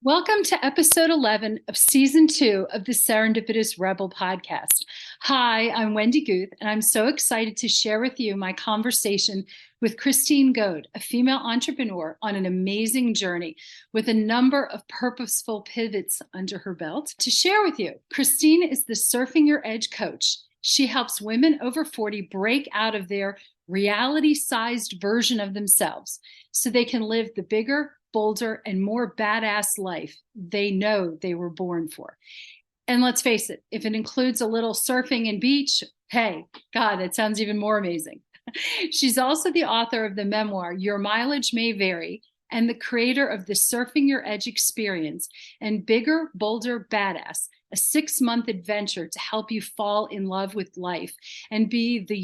Welcome to episode 11 of season 2 of the Serendipitous Rebel podcast. Hi, I'm Wendy Goad, and I'm so excited to share with you my conversation with Kristine Goad, a female entrepreneur on an amazing journey with a number of purposeful pivots under her belt to share with you. Kristine is the Surfing Your Edge coach. She helps women over 40 break out of their reality-sized version of themselves so they can live the bigger, bolder, and more badass life they know they were born for. And let's face it, if it includes a little surfing and beach, hey, God, it sounds even more amazing. She's also the author of the memoir, Your Mileage May Vary, and the creator of the Surfing Your Edge experience and Bigger, Bolder, Badass, a 6-month adventure to help you fall in love with life and be the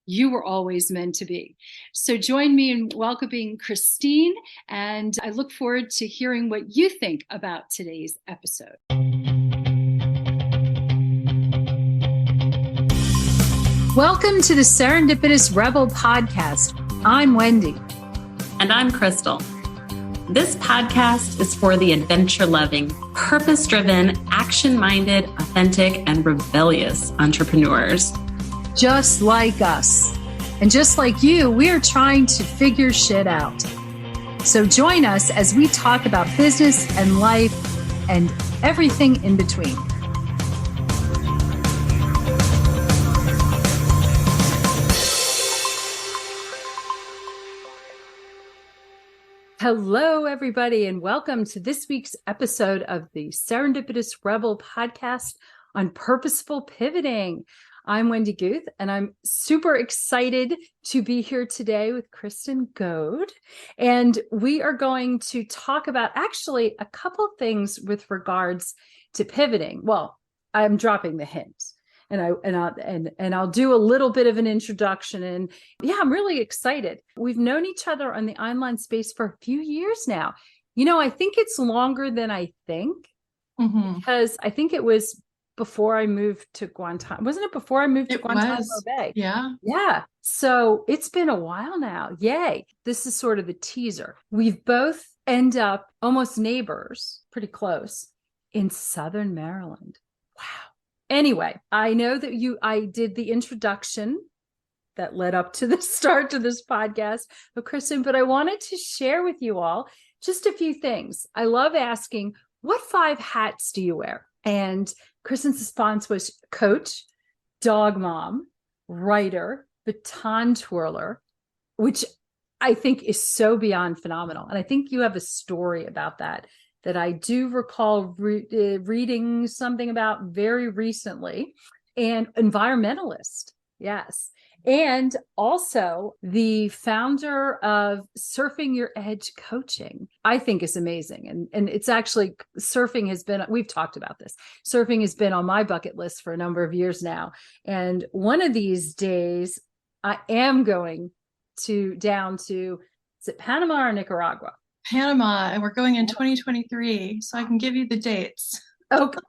you were always meant to be. So join me in welcoming Kristine, and I look forward to hearing what you think about today's episode. Welcome to the Serendipitous Rebel podcast. I'm Wendy. And I'm Crystal. This podcast is for the adventure-loving, purpose-driven, action-minded, authentic, and rebellious entrepreneurs. Just like us. And just like you, we are trying to figure shit out. So join us as we talk about business and life and everything in between. Hello, everybody, and welcome to this week's episode of the Serendipitous Rebel podcast on purposeful pivoting. I'm Wendy Goad, and I'm super excited to be here today with Kristine Goad. And we are going to talk about actually a couple things with regards to pivoting. Well, I'm dropping the hint, and I'll do a little bit of an introduction. And yeah, I'm really excited. We've known each other on the online space for a few years now. You know, I think it's longer than I think, because I think it was before I moved to Guantanamo. Wasn't it before I moved to Guantanamo Bay? Yeah. Yeah. So it's been a while now. Yay. This is sort of the teaser. We've both end up almost neighbors, pretty close, in Southern Maryland. Wow. Anyway, I know that I did the introduction that led up to the start to this podcast of Kristine, but I wanted to share with you all just a few things. I love asking, what 5 hats do you wear? And Kristine's response was coach, dog mom, writer, baton twirler, which I think is so beyond phenomenal. And I think you have a story about that I do recall reading something about very recently. And environmentalist, yes. And also the founder of Surfing Your Edge coaching, I think is amazing. And it's actually, we've talked about this. Surfing has been on my bucket list for a number of years now. And one of these days I am going down to, is it Panama or Nicaragua? Panama, and we're going in 2023, so I can give you the dates. Okay.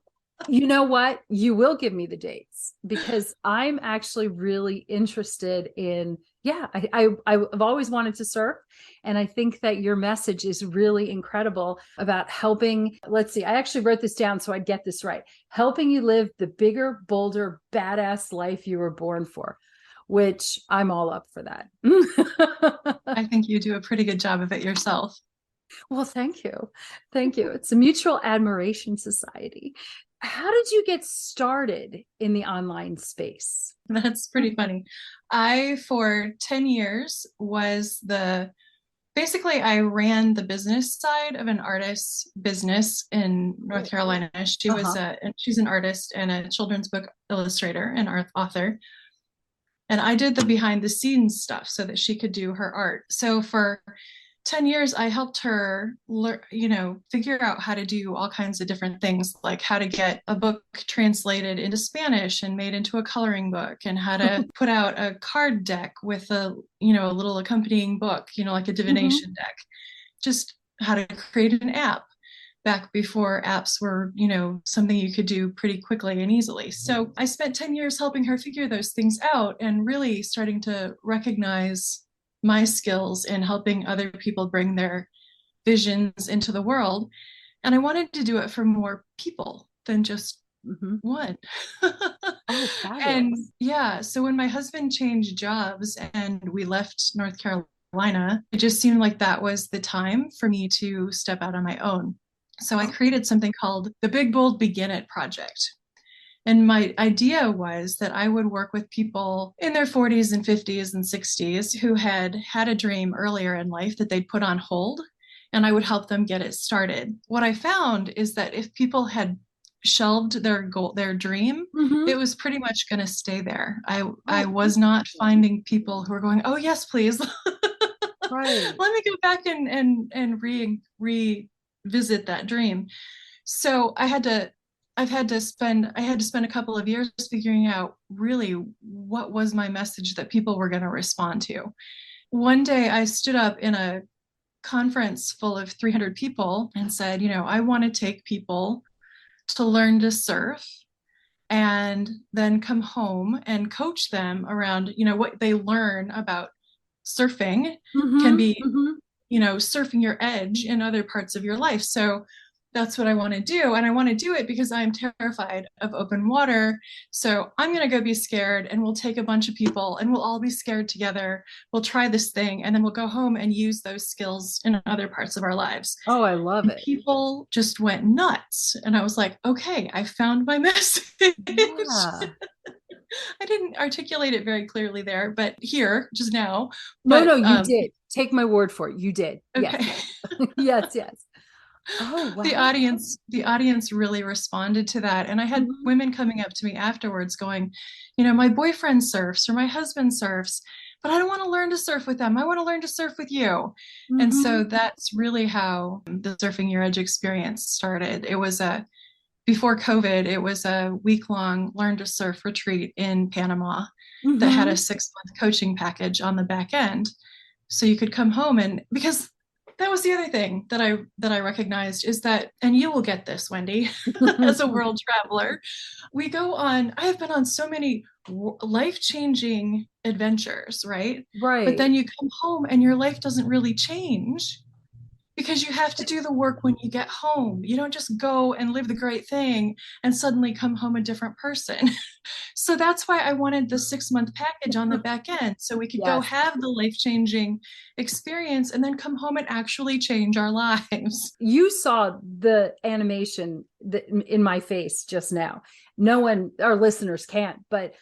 You know what? You will give me the dates, because I'm actually really interested in, I've always wanted to surf. And I think that your message is really incredible about helping. Let's see, I actually wrote this down so I'd get this right. Helping you live the bigger, bolder, badass life you were born for, which I'm all up for that. I think you do a pretty good job of it yourself. Well, thank you. Thank you. It's a mutual admiration society. How did you get started in the online space? That's pretty funny. I, for 10 years, basically I ran the business side of an artist's business in North Carolina. She's an artist and a children's book illustrator and author. And I did the behind the scenes stuff so that she could do her art. So for 10 years, I helped her, figure out how to do all kinds of different things, like how to get a book translated into Spanish and made into a coloring book, and how to put out a card deck with a little accompanying book, like a divination deck, just how to create an app back before apps were, something you could do pretty quickly and easily. So I spent 10 years helping her figure those things out and really starting to recognize my skills in helping other people bring their visions into the world. And I wanted to do it for more people than just one. Oh, And fabulous. yeah, so when my husband changed jobs and we left North Carolina, it just seemed like that was the time for me to step out on my own. So I created something called the Big Bold Begin It Project. And my idea was that I would work with people in their 40s and 50s and 60s who had had a dream earlier in life that they'd put on hold, and I would help them get it started. What I found is that if people had shelved their goal, their dream, it was pretty much going to stay there. I Oh, was not finding people who were going, "Oh yes, please, right. let me go back and revisit that dream." So I had to spend a couple of years figuring out really what was my message that people were going to respond to. One day I stood up in a conference full of 300 people and said, I want to take people to learn to surf and then come home and coach them around, what they learn about surfing can be, surfing your edge in other parts of your life. So that's what I want to do. And I want to do it because I'm terrified of open water. So I'm going to go be scared, and we'll take a bunch of people and we'll all be scared together. We'll try this thing, and then we'll go home and use those skills in other parts of our lives. Oh, I love And it. people just went nuts. And I was like, okay, I found my message. Yeah. I didn't articulate it very clearly there, but here, just now. No, But no, you did. Take my word for it. You did. Yes. okay. Yes, yes. Oh, the wow. audience really responded to that, and I had Mhm. women coming up to me afterwards going, my boyfriend surfs or my husband surfs, but I don't want to learn to surf with them. I want to learn to surf with you. And so Mhm. that's really how the Surfing Your Edge experience started. It was a Before COVID, it was a week-long learn to surf retreat in Panama that had a Mhm. 6-month coaching package on the back end. So you could come home, and because that was the other thing that I recognized is that, and you will get this, Wendy, as a world traveler, I have been on so many life-changing adventures, right? But Right. then you come home and your life doesn't really change because you have to do the work when you get home. You don't just go and live the great thing and suddenly come home a different person. So that's why I wanted the 6-month package on the back end, so we could go Yes. have the life-changing experience and then come home and actually change our lives. You saw the animation that in my face just now. No one, our listeners can't, but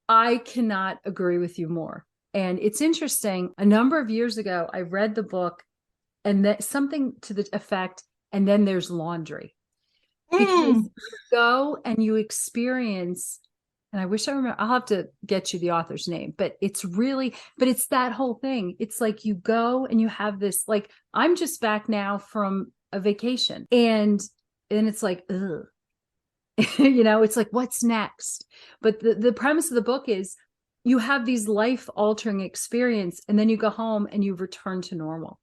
I cannot agree with you more. And it's interesting. A number of years ago, I read the book, and that something to the effect, and then there's laundry, because Mm. you go and you experience, and I wish I remember, I'll have to get you the author's name, but it's that whole thing. It's like you go and you have this, like, I'm just back now from a vacation, and it's like, ugh. It's like, what's next? But the premise of the book is you have these life altering experience, and then you go home and you return to normal.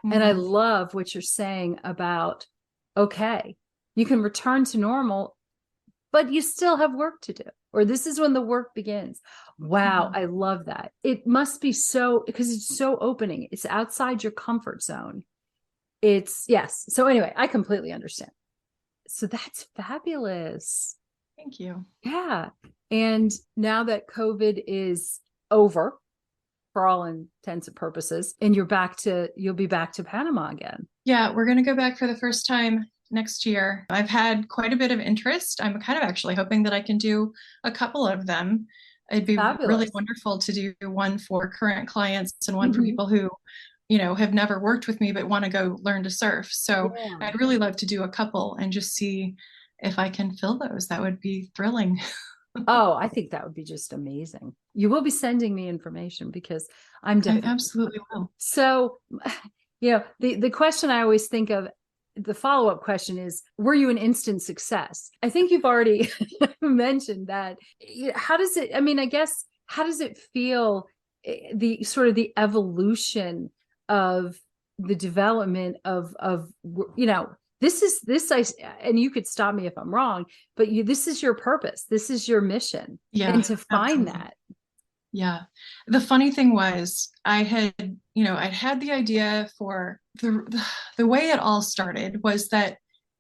And I Mm. love what you're saying about, okay, you can return to normal, but you still have work to do, or this is when the work begins. Wow, Mhm. I love that. It must be so, because it's so opening. It's outside your comfort zone. Yes. So anyway, I completely understand. So that's fabulous. Thank you. Yeah. And now that COVID is over for all intents and purposes, and you'll be back to Panama again. Yeah, we're going to go back for the first time next year. I've had quite a bit of interest. I'm kind of actually hoping that I can do a couple of them. It'd be really Fabulous. wonderful to do one for current clients and one for Mhm. people who, have never worked with me but want to go learn to surf. So Yeah. I'd really love to do a couple and just see if I can fill those. That would be thrilling. Oh, I think that would be just amazing. You will be sending me information, because I'm I definitely. absolutely will. So, the question I always think of, the follow-up question is, were you an instant success? I think you've already mentioned that. How does it, I mean, I guess, how does it feel, the sort of the evolution of the development of this and you could stop me if I'm wrong, but this is your purpose. This is your mission. Yeah, And to find absolutely. that. Yeah. The funny thing was I'd had the idea for the way it all started was that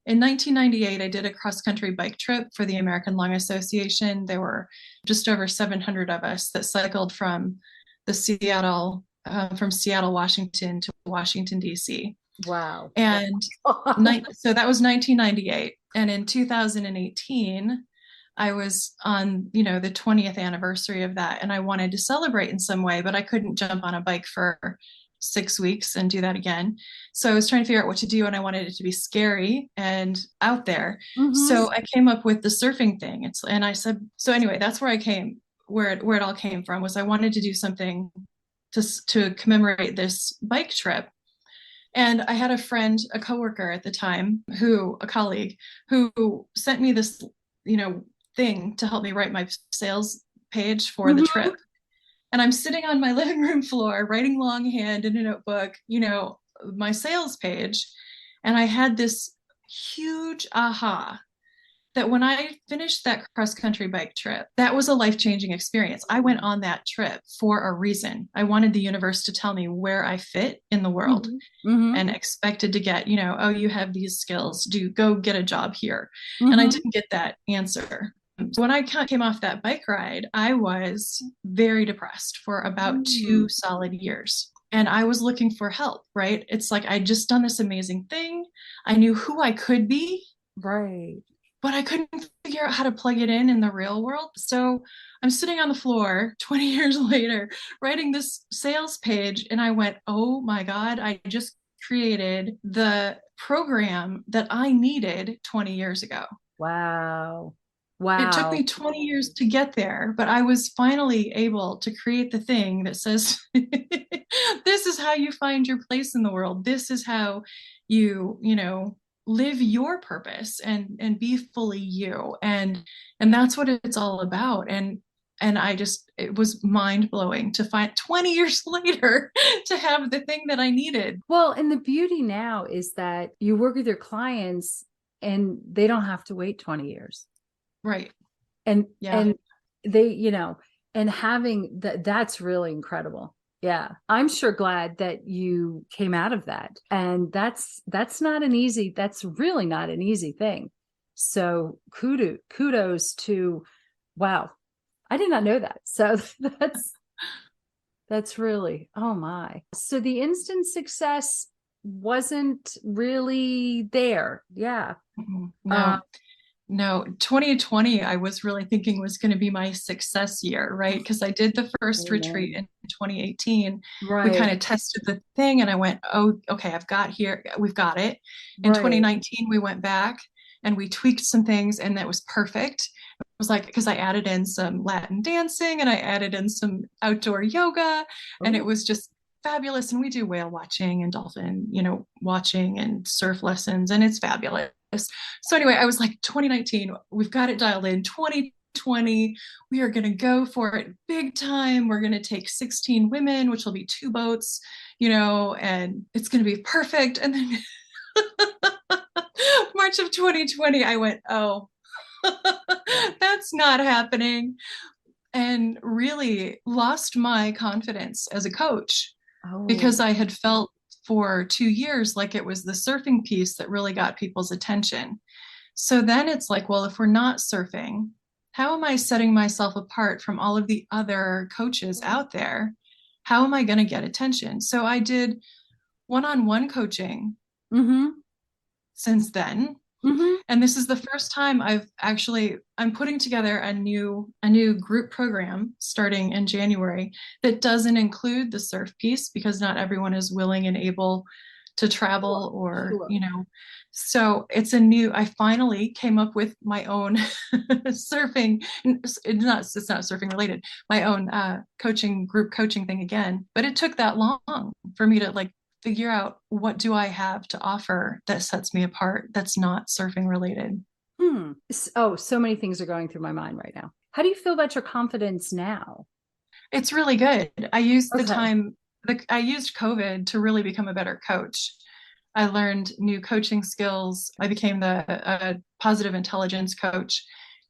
In 1998, I did a cross-country bike trip for the American Lung Association. There were just over 700 of us that cycled from Seattle, Washington to Washington, D.C. Wow. And so that was 1998. And in 2018, I was on, the 20th anniversary of that. And I wanted to celebrate in some way, but I couldn't jump on a bike for 6 weeks and do that again. So I was trying to figure out what to do, and I wanted it to be scary and out there. Mm-hmm. So I came up with the surfing thing. And I said, so anyway, that's where it all came from, was I wanted to do something to commemorate this bike trip. And I had a coworker at the time, a colleague who sent me this, thing to help me write my sales page for the trip. And I'm sitting on my living room floor writing longhand in a notebook, my sales page. And I had this huge aha that when I finished that cross-country bike trip, that was a life-changing experience. I went on that trip for a reason. I wanted the universe to tell me where I fit in the world, and expected to get, oh, you have these skills, go get a job here. And I didn't get that answer. So when I came off that bike ride, I was very depressed for about 2 solid years. And I was looking for help, right? It's like I'd just done this amazing thing. I knew who I could be. Right. But I couldn't figure out how to plug it in the real world. So I'm sitting on the floor 20 years later, writing this sales page. And I went, oh my God, I just created the program that I needed 20 years ago. Wow. It took me 20 years to get there, but I was finally able to create the thing that says, this is how you find your place in the world. This is how you, live your purpose and be fully you. And that's what it's all about. And it was mind blowing to find 20 years later to have the thing that I needed. Well, and the beauty now is that you work with your clients and they don't have to wait 20 years. Right. And they, and having that's really incredible. Yeah. I'm sure glad that you came out of that. And that's really not an easy thing. So kudos to, wow. I did not know that. So that's really, oh my. So the instant success wasn't really there. Yeah. No, 2020, I was really thinking was going to be my success year, right? Because I did the first retreat in 2018. Right. We kind of tested the thing and I went, oh, okay, we've got it. In 2019, we went back and we tweaked some things and that was perfect. It was like, because I added in some Latin dancing and I added in some outdoor yoga, and it was just fabulous. And we do whale watching and dolphin, watching and surf lessons, and it's fabulous. So anyway, I was like, 2019, we've got it dialed in. 2020, we are going to go for it big time. We're going to take 16 women, which will be 2 boats, and it's going to be perfect. And then March of 2020, I went, oh, that's not happening. And really lost my confidence as a coach because I had felt for 2 years like it was the surfing piece that really got people's attention. So then it's like, well, if we're not surfing, how am I setting myself apart from all of the other coaches out there? How am I going to get attention? So I did one-on-one coaching since then. And this is the first time I'm putting together a new group program starting in January that doesn't include the surf piece because not everyone is willing and able to travel so I finally came up with my own surfing. It's not surfing related, my own group coaching thing again, but it took that long for me to figure out what do I have to offer that sets me apart that's not surfing related. Oh, so many things are going through my mind right now. How do you feel about your confidence now? It's really good. I used I used COVID to really become a better coach. I learned new coaching skills. I became a positive intelligence coach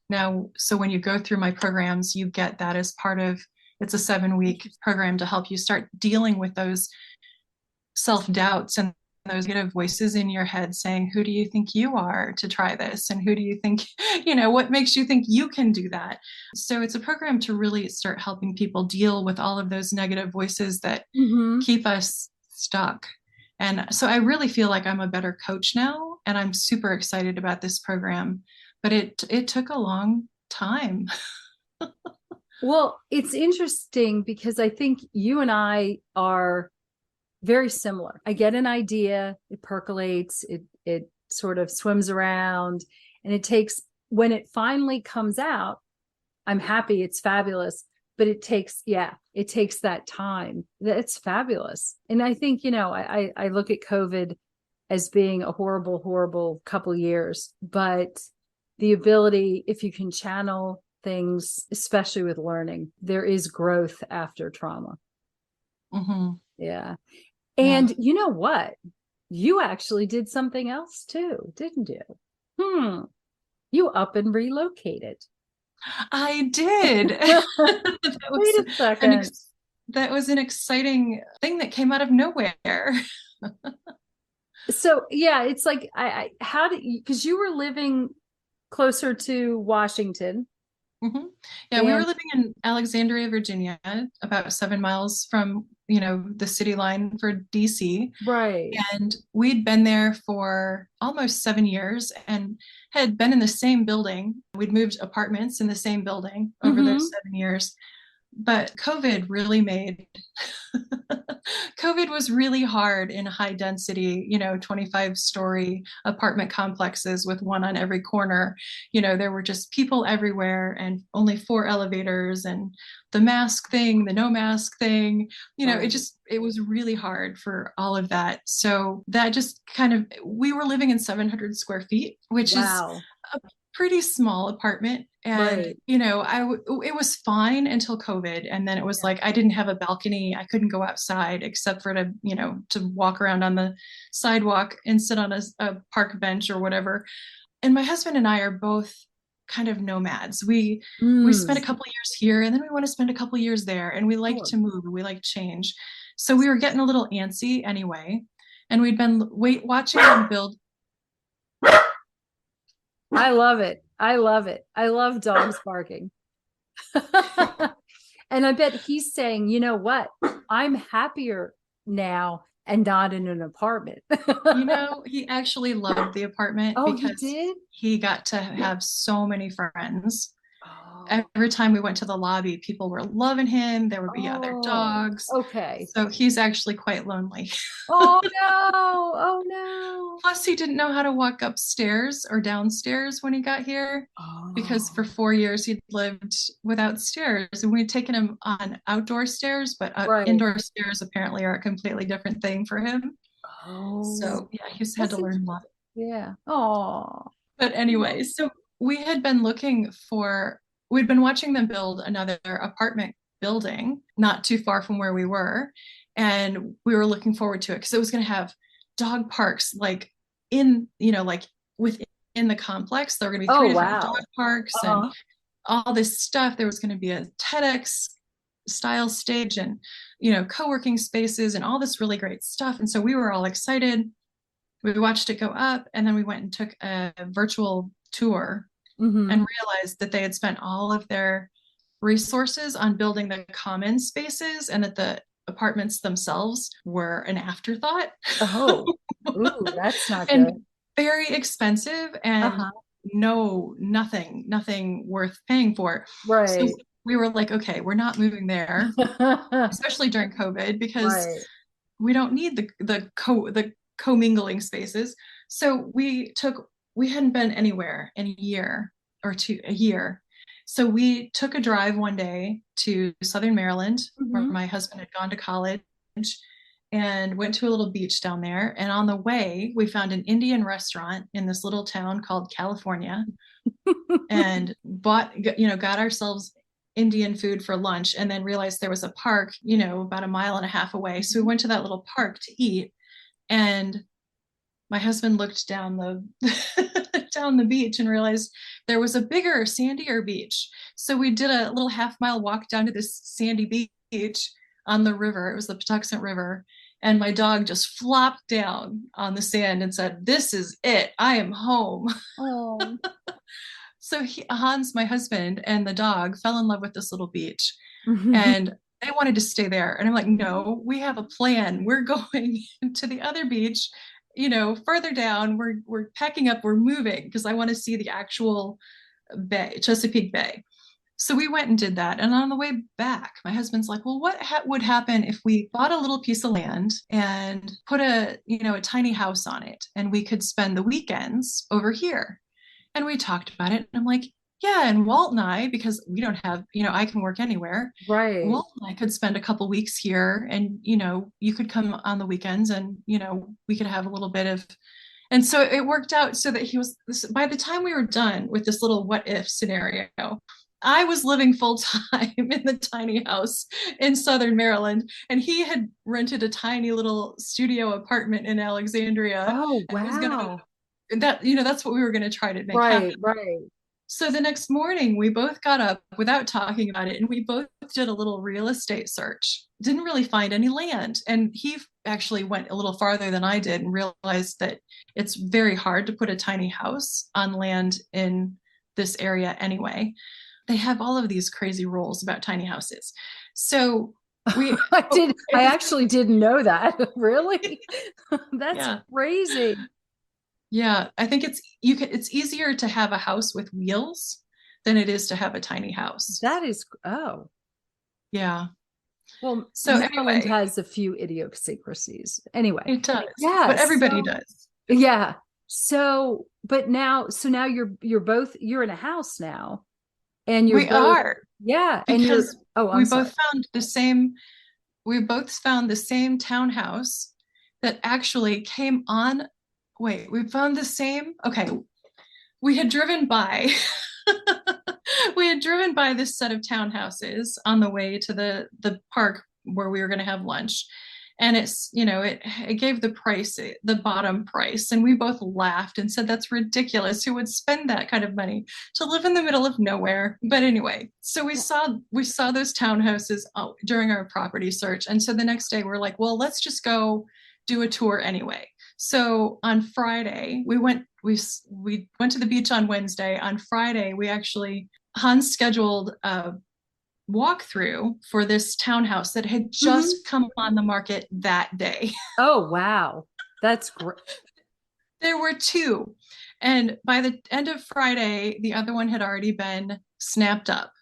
now. So when you go through my programs, you get that as part of, it's a 7-week program to help you start dealing with those self-doubts and those negative voices in your head saying, who do you think you are to try this? And who do you think, what makes you think you can do that? So it's a program to really start helping people deal with all of those negative voices that keep us stuck. And so I really feel like I'm a better coach now, and I'm super excited about this program, but it took a long time. Well, it's interesting because I think you and I are very similar. I get an idea, it percolates, it sort of swims around, and when it finally comes out, I'm happy, it's fabulous, but it takes that time. It's fabulous. And I think, I look at COVID as being a horrible, horrible couple years, but the ability, if you can channel things, especially with learning, there is growth after trauma. Yeah. And you know what? You actually did something else too, didn't you? You up and relocated. I did. Wait a second. That was an exciting thing that came out of nowhere. So yeah, it's like how did you, because you were living closer to Washington. Yeah, we were living in Alexandria, Virginia, about 7 miles from, the city line for DC. Right. And we'd been there for almost 7 years and had been in the same building. We'd moved apartments in the same building over those 7 years. But COVID was really hard in high density, 25-story apartment complexes with one on every corner. There were just people everywhere and only 4 elevators, and the mask thing, the no mask thing, it was really hard for all of that. So that just we were living in 700 square feet, which is a pretty small apartment. And, it was fine until COVID. And then it was like, I didn't have a balcony. I couldn't go outside except for to walk around on the sidewalk and sit on a park bench or whatever. And my husband and I are both kind of nomads. We spent a couple of years here, and then we want to spend a couple of years there. And we like to move, and we like change. So we were getting a little antsy anyway. And we'd been watching them build. I love it. I love dogs barking. And I bet he's saying, you know what? I'm happier now and not in an apartment. He actually loved the apartment because he got to have so many friends. Every time we went to the lobby, people were loving him. There would be other dogs. Okay. So he's actually quite lonely. Oh no. Plus, he didn't know how to walk upstairs or downstairs when he got here because for 4 years he'd lived without stairs. And we'd taken him on outdoor stairs, but indoor stairs apparently are a completely different thing for him. So yeah, he's had to learn a lot. Yeah. Oh. But anyway, so we'd been watching them build another apartment building not too far from where we were. And we were looking forward to it because it was going to have dog parks within the complex. There were going to be 3 different dog parks and all this stuff. There was going to be a TEDx style stage and, co-working spaces and all this really great stuff. And so we were all excited. We watched it go up, and then we went and took a virtual tour and realized that they had spent all of their resources on building the common spaces, and that the apartments themselves were an afterthought. Ooh, that's not and good. Very expensive, and nothing worth paying for. Right. So we were like, okay, we're not moving there, especially during COVID, because we don't need the commingling spaces. So we hadn't been anywhere in a year. So we took a drive one day to Southern Maryland, where my husband had gone to college, and went to a little beach down there. And on the way, we found an Indian restaurant in this little town called California and got ourselves Indian food for lunch, and then realized there was a park, about 1.5 miles away. So we went to that little park to eat. And my husband looked down the beach and realized there was a bigger, sandier beach. So we did a little 1/2 mile walk down to this sandy beach on the river. It was the Patuxent River. And my dog just flopped down on the sand and said, "This is it. I am home." Oh. So Hans, my husband, and the dog fell in love with this little beach, and they wanted to stay there. And I'm like, "No, we have a plan. We're going to the other beach, further down. We're packing up. We're moving because I want to see the actual bay, Chesapeake Bay." So we went and did that. And on the way back, my husband's like, "Well, what would happen if we bought a little piece of land and put a tiny house on it, and we could spend the weekends over here?" And we talked about it. And I'm like, "Yeah." And Walt and I, because we don't have, I can work anywhere. Right. Walt and I could spend a couple weeks here, and, you could come on the weekends, and, we could have a little bit of. And so it worked out so that by the time we were done with this little what if scenario, I was living full time in the tiny house in Southern Maryland, and he had rented a tiny little studio apartment in Alexandria. Oh, And was wow. that's what we were going to try to make happen. Right. So the next morning, we both got up without talking about it, and we both did a little real estate search. Didn't really find any land. And he actually went a little farther than I did and realized that it's very hard to put a tiny house on land in this area anyway. They have all of these crazy rules about tiny houses. So I actually didn't know that. Really? That's crazy. Yeah, I think it's easier to have a house with wheels than it is to have a tiny house. That is, yeah. Well, so Maryland anyway, has a few idiosyncrasies. Anyway, it does. Yeah, but everybody does. Yeah. So, but now you're in a house now, and we are. Yeah, because I'm sorry. We both found the same townhouse that actually came on. Wait, we found the same. Okay, we had driven by. We had driven by this set of townhouses on the way to the park where we were going to have lunch, and it gave the bottom price, and we both laughed and said, "That's ridiculous. Who would spend that kind of money to live in the middle of nowhere?" But anyway, so we saw those townhouses during our property search, and so the next day we're like, "Well, let's just go do a tour anyway." So on Friday, we went to the beach on Wednesday. On Friday, Hans scheduled a walkthrough for this townhouse that had just come on the market that day. Oh, wow. That's great. There were two. And by the end of Friday, the other one had already been snapped up.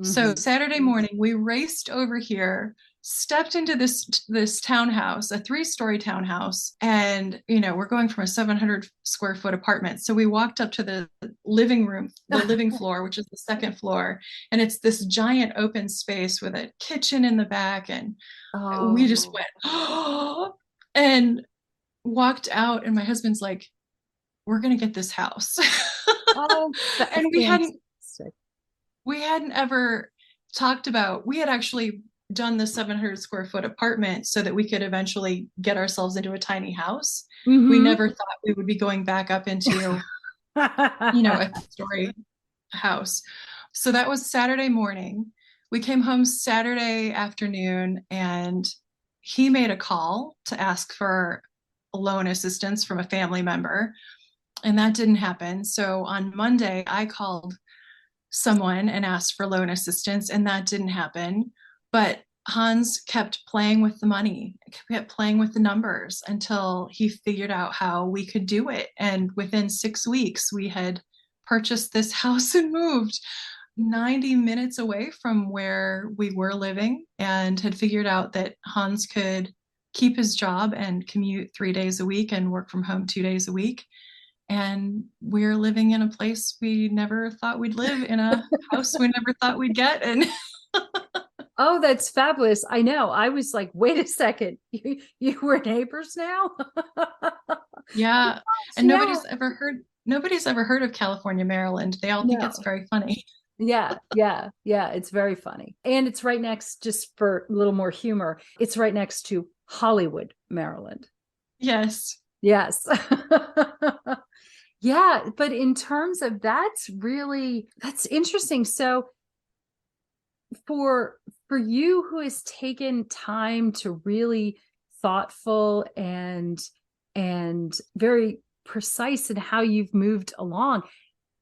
So Saturday morning, we raced over here, stepped into this townhouse, a 3-story townhouse, and we're going from a 700 square foot apartment. So we walked up to the living room, the living floor, which is the second floor, and it's this giant open space with a kitchen in the back, and we just went, "Oh," and walked out, and my husband's like, "We're gonna get this house." And we hadn't ever talked about. We had actually done the 700 square foot apartment so that we could eventually get ourselves into a tiny house. We never thought we would be going back up into a story house. So that was Saturday morning. We came home Saturday afternoon, and he made a call to ask for loan assistance from a family member, and that didn't happen. So on Monday, I called someone and asked for loan assistance, and that didn't happen. But Hans kept playing with the money, kept playing with the numbers until he figured out how we could do it. And within 6 weeks, we had purchased this house and moved 90 minutes away from where we were living, and had figured out that Hans could keep his job and commute 3 days a week and work from home 2 days a week. And we're living in a place we never thought we'd live, in a house we never thought we'd get. And oh, that's fabulous. I know. I was like, wait a second. You were neighbors now? Yeah. And nobody's ever heard of California, Maryland. They all think it's very funny. Yeah. It's very funny. And it's right next, just for a little more humor, it's right next to Hollywood, Maryland. Yes. Yeah. But in terms of that's interesting. So for you, who has taken time to really thoughtful and very precise in how you've moved along.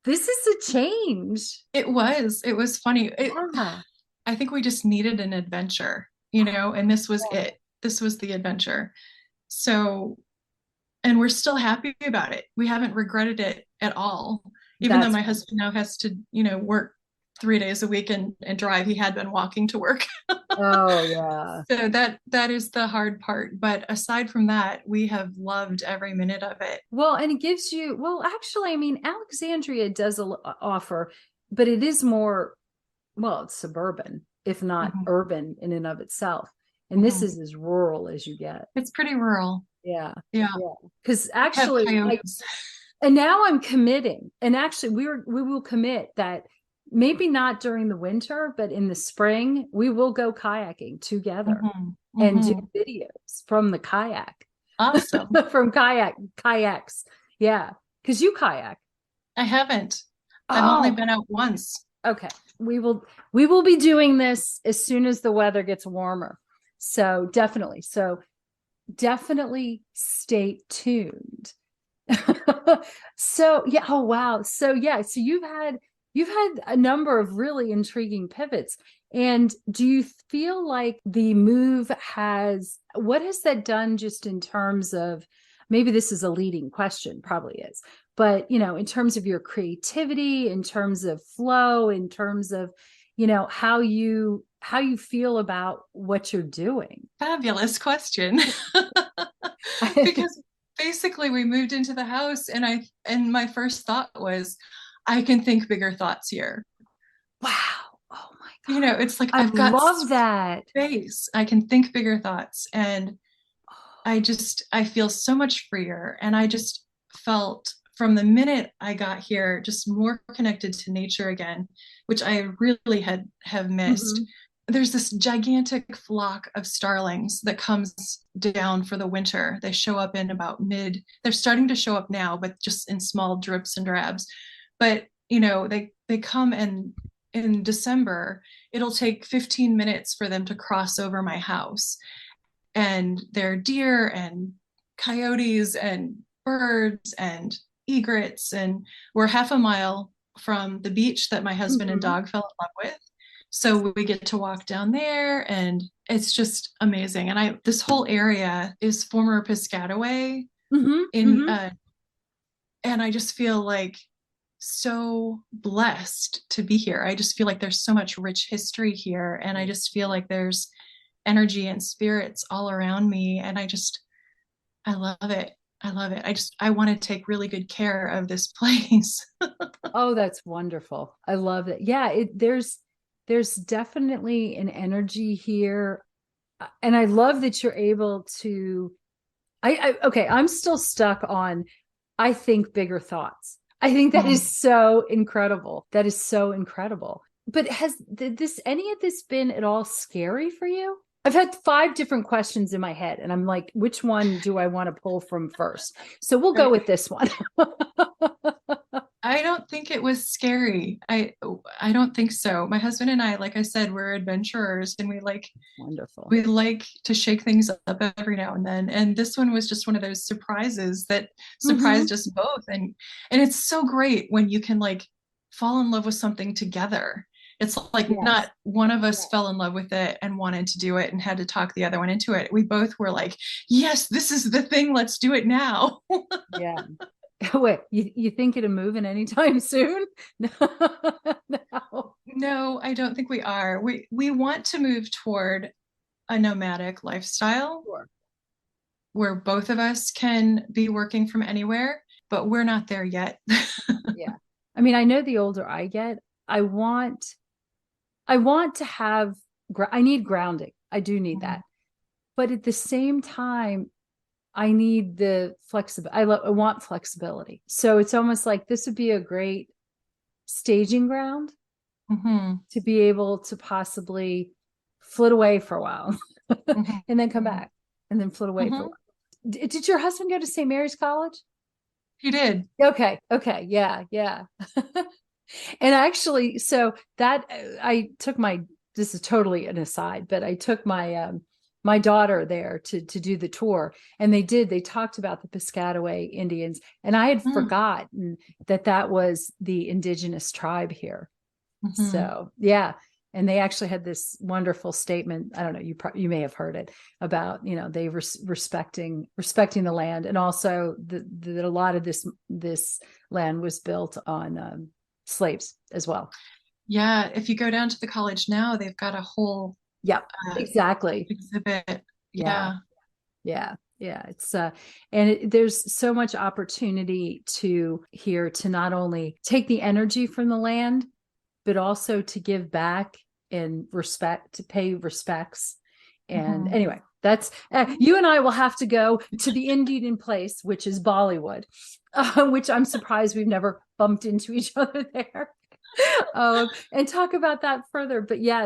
This is a change. It was funny. Yeah. I think we just needed an adventure, and this was it. This was the adventure. So, and we're still happy about it. We haven't regretted it at all. Even though my husband now has to, work 3 days a week and drive. He had been walking to work. Oh yeah. So that is the hard part. But aside from that, we have loved every minute of it. Well, and it gives you, well, actually, I mean, Alexandria does offer, but it is more, well, it's suburban, if not urban in and of itself. And this is as rural as you get. It's pretty rural. Yeah. Yeah. Because actually, and now I'm committing. And actually, we will commit that maybe not during the winter, but in the spring, we will go kayaking together and do videos from the kayak. Awesome. From kayaks. Yeah. Because you kayak. I haven't. I've only been out once. Okay. We will be doing this as soon as the weather gets warmer. So definitely stay tuned. So yeah. Oh wow. So yeah. So you've had a number of really intriguing pivots. And do you feel like the move what has that done just in terms of, maybe this is a leading question, probably is, but in terms of your creativity, in terms of flow, in terms of, how you feel about what you're doing? Fabulous question. Because basically we moved into the house and my first thought was, I can think bigger thoughts here. Wow. Oh my God. It's like I I've love that space. I can think bigger thoughts. And I feel so much freer. And I just felt from the minute I got here, just more connected to nature again, which I really have missed. There's this gigantic flock of starlings that comes down for the winter. They show up in they're starting to show up now, but just in small drips and drabs. But, they come, and in December, it'll take 15 minutes for them to cross over my house. And there are deer and coyotes and birds and egrets. And we're half a mile from the beach that my husband and dog fell in love with. So we get to walk down there, and it's just amazing. And this whole area is former Piscataway and I just feel like so blessed to be here. I just feel like there's so much rich history here, and I just feel like there's energy and spirits all around me, and I love it. I want to take really good care of this place. Oh, that's wonderful. I love it. Yeah, there's definitely an energy here, and I love that you're able to okay, I'm still stuck on, I think bigger thoughts. I think that is so incredible. That is so incredible. But has any of this been at all scary for you? I've had 5 different questions in my head, and I'm like, which one do I want to pull from first? So we'll go with this one. I don't think it was scary. I don't think so. My husband and I, like I said, we're adventurers, and we like to shake things up every now and then. And this one was just one of those surprises that surprised us both. And it's so great when you can like fall in love with something together. It's like not one of us fell in love with it and wanted to do it and had to talk the other one into it. We both were like, yes, this is the thing. Let's do it now. Yeah. Wait, you think it'll move in anytime soon? No, I don't think we are. We want to move toward a nomadic lifestyle where both of us can be working from anywhere, but we're not there yet. Yeah. I mean, I know the older I get, I want to have, I need grounding. I do need that. But at the same time, I need the flexibility. I want flexibility. So it's almost like this would be a great staging ground to be able to possibly flit away for a while and then come back and then flit away for a while. Did your husband go to St. Mary's College? He did. Okay. Yeah. And actually, so that I took this is totally an aside, but I took my my daughter there to do the tour, and they talked about the Piscataway Indians, and I had forgotten that was the indigenous tribe here. So yeah. And they actually had this wonderful statement. I don't know, you may have heard it about, they respecting the land, and also that a lot of this land was built on slaves as well. Yeah, if you go down to the college now, they've got a whole exactly exhibit. Yeah. It's there's so much opportunity to not only take the energy from the land, but also to give back and to pay respects. And anyway, that's you and I will have to go to the Indian place, which is Bollywood, which I'm surprised we've never bumped into each other there, and talk about that further. But yeah,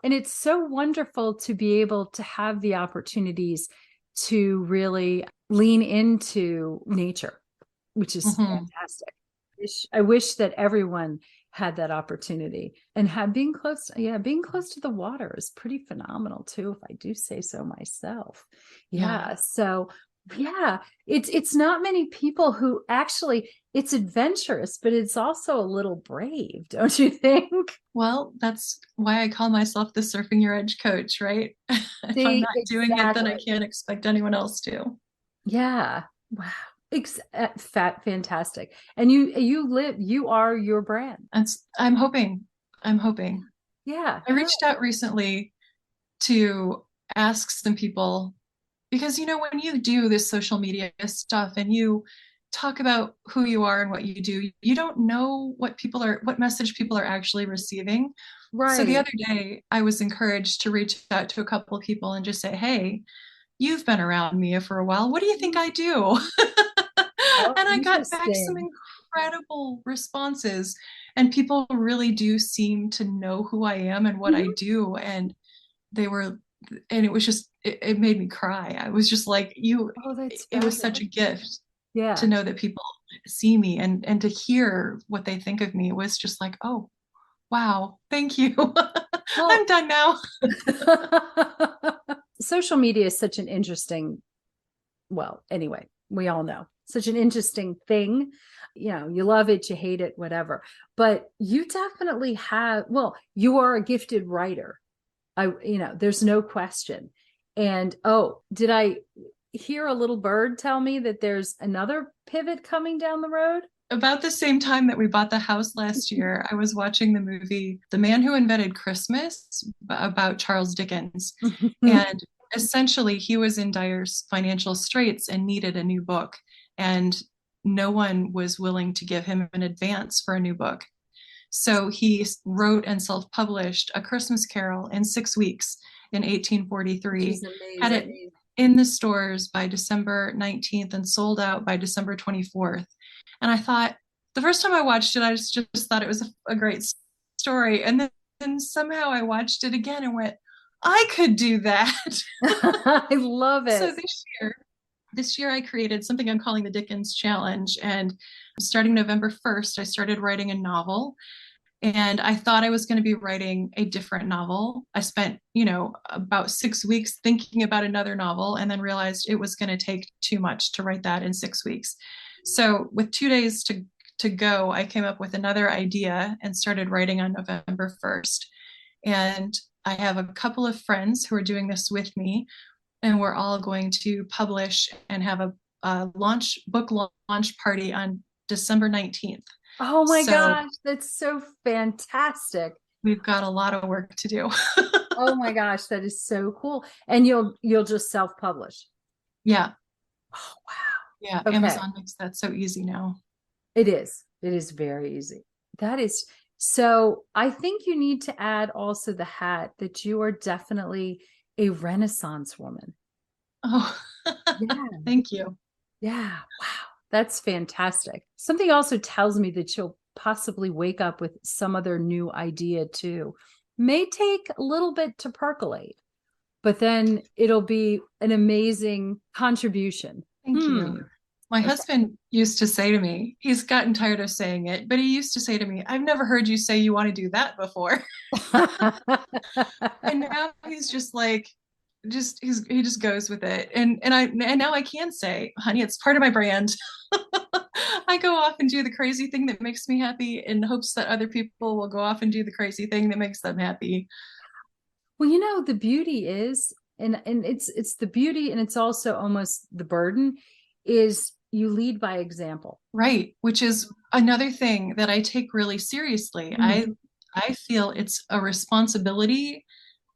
and it's so wonderful to be able to have the opportunities to really lean into nature, which is fantastic. I wish that everyone had that opportunity, and being close to the water is pretty phenomenal too, if I do say so myself. So it's not many people who actually, it's adventurous, but it's also a little brave, don't you think? Well, that's why I call myself the Surfing Your Edge coach, right? If I'm not doing it, then I can't expect anyone else to. Yeah. Wow. Fantastic. And you are your brand. I'm hoping. Yeah. I reached out recently to ask some people, because when you do this social media stuff and you talk about who you are and what you do, you don't know what message people are actually receiving. Right. So the other day I was encouraged to reach out to a couple of people and just say, hey, you've been around me for a while. What do you think I do? And I got back some incredible responses, and people really do seem to know who I am and what I do. And it was just, it made me cry. I was just like, it was such a gift to know that people see me and to hear what they think of me. It was just like, oh, wow, thank you. I'm done now. Social media is such an interesting, anyway, we all know, such an interesting thing. You love it, you hate it, whatever. But you definitely you are a gifted writer. There's no question. And did I hear a little bird tell me that there's another pivot coming down the road? About the same time that we bought the house last year, I was watching the movie The Man Who Invented Christmas about Charles Dickens. And essentially, he was in dire financial straits and needed a new book. And no one was willing to give him an advance for a new book. So he wrote and self-published A Christmas Carol in 6 weeks in 1843. Had it in the stores by December 19th and sold out by December 24th. And I thought, the first time I watched it, I just thought it was a great story. And then somehow I watched it again and went, I could do that. I love it. So this year I created something I'm calling the Dickens Challenge. And starting November 1st, I started writing a novel. And I thought I was going to be writing a different novel. I spent, about 6 weeks thinking about another novel, and then realized it was going to take too much to write that in 6 weeks. So with 2 days to go, I came up with another idea and started writing on November 1st. And I have a couple of friends who are doing this with me, and we're all going to publish and have a book launch party on December 19th. Oh my gosh, that's so fantastic. We've got a lot of work to do. Oh my gosh, that is so cool. And you'll just self-publish. Yeah. Oh wow. Yeah, okay. Amazon makes that so easy now. It is very easy. That is so. I think you need to add also the hat that you are definitely a Renaissance woman. Oh, yeah. Thank you. Yeah. Wow. That's fantastic. Something also tells me that you'll possibly wake up with some other new idea too. May take a little bit to percolate, but then it'll be an amazing contribution. Thank you. My husband used to say to me, he's gotten tired of saying it, but he used to say to me, I've never heard you say you want to do that before. And now he's just like, he just goes with it. And now I can say, honey, it's part of my brand. I go off and do the crazy thing that makes me happy in hopes that other people will go off and do the crazy thing that makes them happy. Well, the beauty is, and it's the beauty, and it's also almost the burden, is you lead by example. Right. Which is another thing that I take really seriously. Mm-hmm. I feel it's a responsibility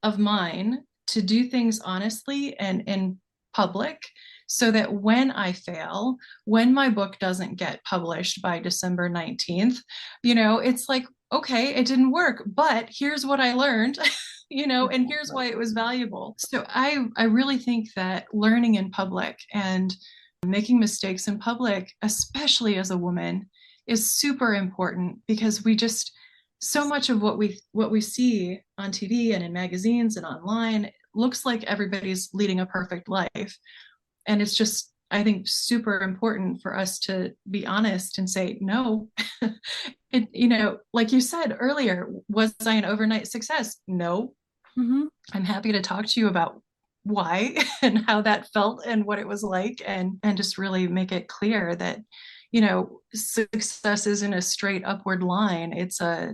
of mine to do things honestly and in public, so that when I fail, when my book doesn't get published by December 19th, it's like, okay, it didn't work, but here's what I learned, and here's why it was valuable. So I really think that learning in public and making mistakes in public, especially as a woman, is super important, because we just, so much of what we see on TV and in magazines and online looks like everybody's leading a perfect life. And it's just, I think, super important for us to be honest and say, no, like you said earlier, was I an overnight success? No. Mm-hmm. I'm happy to talk to you about why and how that felt and what it was like, and just really make it clear that, success isn't a straight upward line. It's a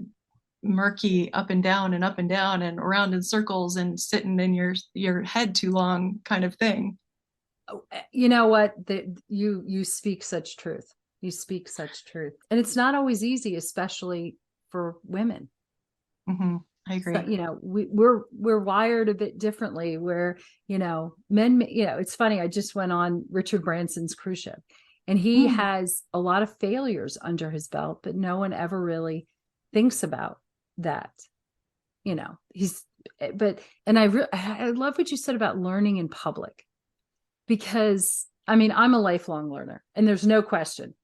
murky up and down and up and down and around in circles and sitting in your head too long kind of thing. You know what? You speak such truth. You speak such truth. And it's not always easy, especially for women. Mm-hmm. I agree. So, we're wired a bit differently, where, men, it's funny. I just went on Richard Branson's cruise ship, and he has a lot of failures under his belt, but no one ever really thinks about that. And I love what you said about learning in public, because I'm a lifelong learner, and there's no question.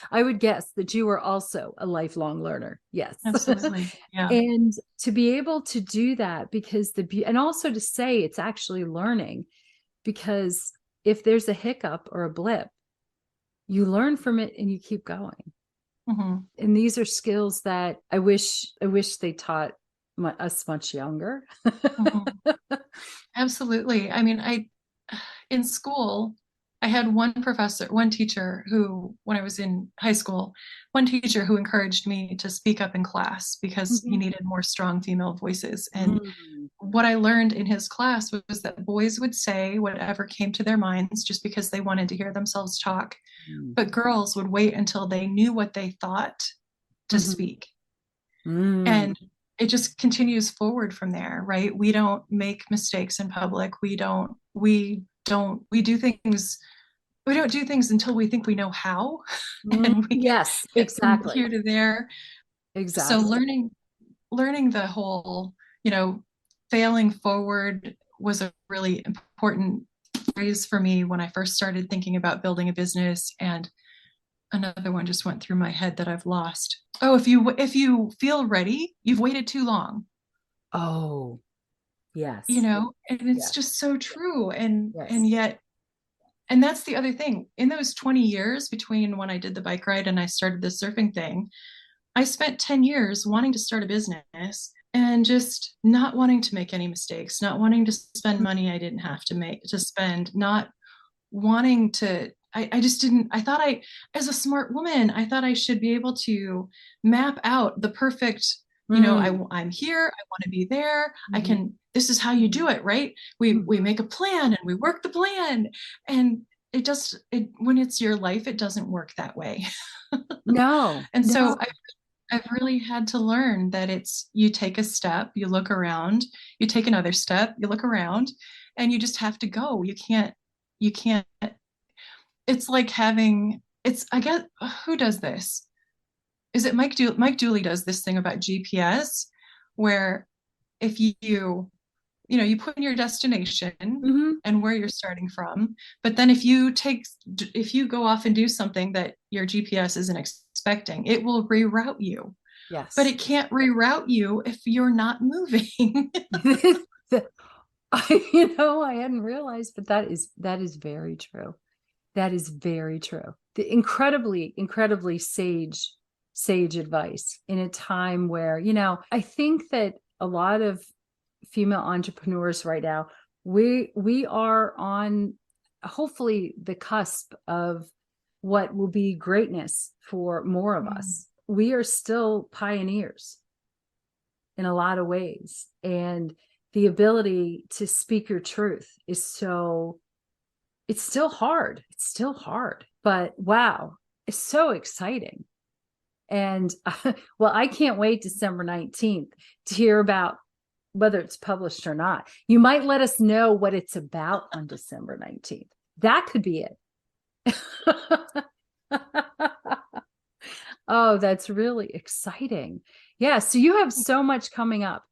I would guess that you are also a lifelong learner. Yes, absolutely. Yeah. And to be able to do that, because and also to say it's actually learning, because if there's a hiccup or a blip, you learn from it and you keep going. Mm-hmm. And these are skills that I wish they taught us much younger. Mm-hmm. Absolutely. In school, I had one teacher who, when I was in high school, one teacher who encouraged me to speak up in class, because he needed more strong female voices. And what I learned in his class was that boys would say whatever came to their minds just because they wanted to hear themselves talk. But girls would wait until they knew what they thought to speak. And it just continues forward from there, right? We don't make mistakes in public. We don't do things until we think we know how. And we yes, exactly. Here to there. Exactly. So learning the whole, failing forward was a really important phrase for me when I first started thinking about building a business. And another one just went through my head that I've lost. Oh, if you feel ready, you've waited too long. Oh, yes. And it's just so true. And yet, and that's the other thing. In those 20 years between when I did the bike ride and I started the surfing thing, I spent 10 years wanting to start a business and just not wanting to make any mistakes, not wanting to spend money I didn't have to spend, not wanting to, I just didn't, as a smart woman, I thought I should be able to map out the perfect, I'm here, I want to be there. This is how you do it, right? We make a plan and we work the plan, and when it's your life, it doesn't work that way. No. So I've really had to learn that it's, you take a step, you look around, you take another step, you look around, and you just have to go. You can't, it's like I guess, who does this? Is it Mike Dooley does this thing about GPS, where if you put in your destination and where you're starting from, but then if you go off and do something that your GPS isn't expecting, it will reroute you. Yes. But it can't reroute you if you're not moving. I hadn't realized, but that is very true. That is very true. The incredibly, incredibly sage advice in a time where, I think that a lot of female entrepreneurs right now, we are on hopefully the cusp of what will be greatness for more of us. We are still pioneers in a lot of ways. And the ability to speak your truth is it's still hard. It's still hard, but wow, it's so exciting. And well, I can't wait December 19th to hear about whether it's published or not. You might let us know what it's about on December 19th. That could be it. Oh, that's really exciting. Yeah. So you have so much coming up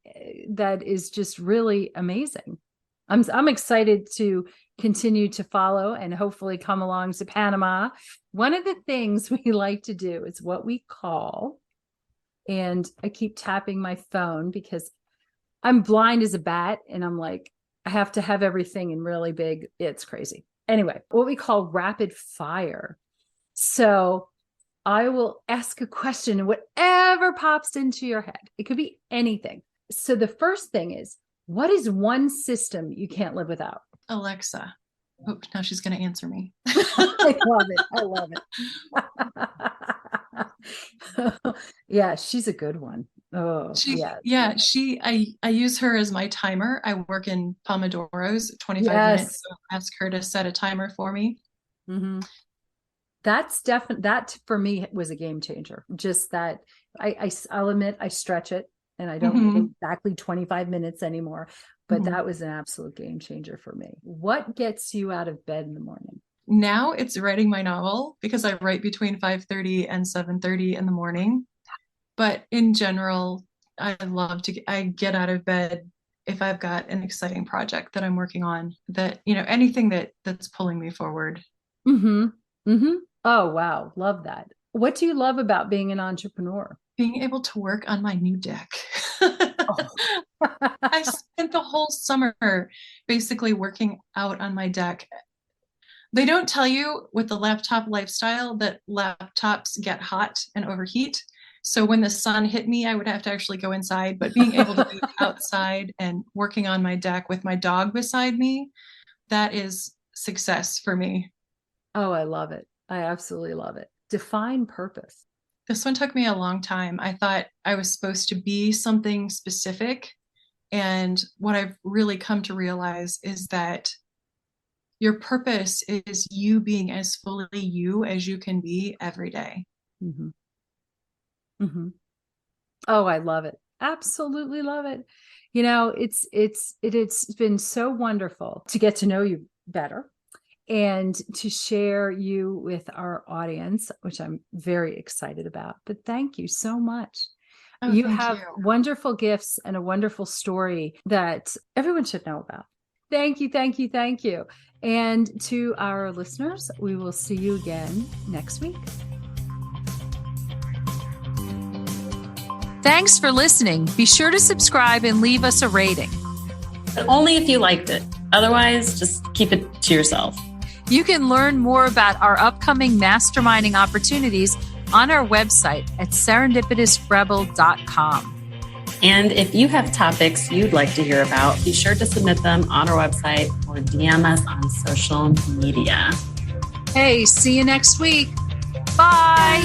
that is just really amazing. I'm excited to continue to follow and hopefully come along to Panama. One of the things we like to do is what we call, and I keep tapping my phone because I'm blind as a bat and I'm like, I have to have everything in really big. It's crazy. Anyway, what we call rapid fire. So I will ask a question and whatever pops into your head, it could be anything. So the first thing is, what is one system you can't live without? Alexa. Oh, now she's going to answer me. I love it. I love it. Yeah, she's a good one. Oh, I use her as my timer. I work in Pomodoros, 25 minutes. So I ask her to set a timer for me. Mm-hmm. That's definitely, that for me was a game changer. Just that I'll admit I stretch it and I don't need exactly 25 minutes anymore, but that was an absolute game changer for me. What gets you out of bed in the morning? Now it's writing my novel because I write between 5:30 and 7:30 in the morning. But in general, I get out of bed if I've got an exciting project that I'm working on, that, anything that's pulling me forward. Mm-hmm. Mm-hmm. Oh, wow. Love that. What do you love about being an entrepreneur? Being able to work on my new deck. I spent the whole summer basically working out on my deck. They don't tell you with the laptop lifestyle that laptops get hot and overheat. So when the sun hit me, I would have to actually go inside, but being able to be outside and working on my deck with my dog beside me, that is success for me. Oh, I love it. I absolutely love it. Define purpose. This one took me a long time. I thought I was supposed to be something specific. And what I've really come to realize is that your purpose is you being as fully you as you can be every day. Mm-hmm. Mm-hmm. Oh, I love it. Absolutely love it. It's been so wonderful to get to know you better and to share you with our audience, which I'm very excited about. But thank you so much. Oh, you have wonderful gifts and a wonderful story that everyone should know about. Thank you, thank you, thank you. And to our listeners, we will see you again next week. Thanks for listening. Be sure to subscribe and leave us a rating. But only if you liked it. Otherwise, just keep it to yourself. You can learn more about our upcoming masterminding opportunities on our website at serendipitousrebel.com. And if you have topics you'd like to hear about, be sure to submit them on our website or DM us on social media. Hey, see you next week. Bye.